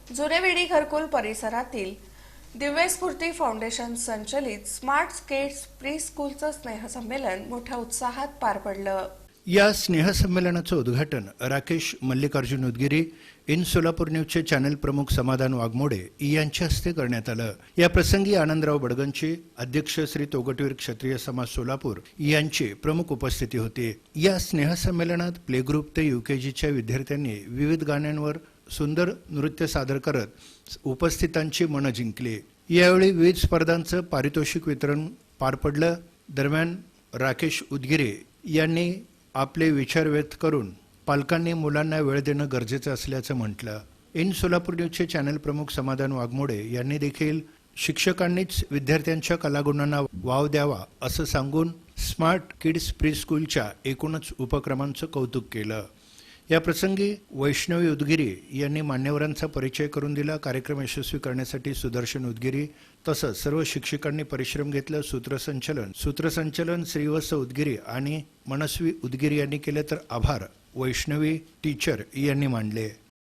जुनेवेडी घरकुल परिसरातील दिव्य स्फूर्ती फाउंडेशन संचलित स्मार्ट किड्स प्री स्कूलचं स्नेहसंमेलन मोठ्या उत्साहात पार पडलं। या स्नेहसंमेलनाचं उद्घाटन राकेश मल्लिकार्जुन उदगिरी, इन सोलापूर न्यूजचे चॅनल प्रमुख समाधान वाघमोडे यांच्या हस्ते करण्यात आलं। या प्रसंगी आनंदराव बडगंचे, अध्यक्ष श्री तोगटवीर क्षत्रिय समाज सोलापूर यांची प्रमुख उपस्थिती होती। या स्नेहसंमेलनात प्ले ग्रुप ते यूकेजीच्या विद्यार्थ्यांनी विविध गाण्यांवर सुंदर नृत्य सादर करत उपस्थितांची मनं जिंकली। यावेळी विविध स्पर्धांचं पारितोषिक वितरण पार पडलं। दरम्यान राकेश उदगिरे यांनी आपले विचार व्यक्त करून पालकांनी मुलांना वेळ देणं गरजेचं असल्याचं म्हटलं। इन सोलापूर न्यूजचे चॅनल प्रमुख समाधान वाघमोडे यांनी देखील शिक्षकांनीच विद्यार्थ्यांच्या कलागुणांना वाव द्यावा असं सांगून स्मार्ट किड्स प्री स्कूलच्या एकूणच उपक्रमांचं कौतुक केलं। या प्रसंगी वैष्णवी उदगिरी यांनी मान्यवरांचा परिचय करून दिला। कार्यक्रम यशस्वी करण्यासाठी सुदर्शन उदगिरी तसंच सर्व शिक्षकांनी परिश्रम घेतला। सूत्रसंचलन श्रीवत्स उदगिरी आणि मनस्वी उदगिरी यांनी केले, तर आभार वैष्णवी टीचर यांनी मानले।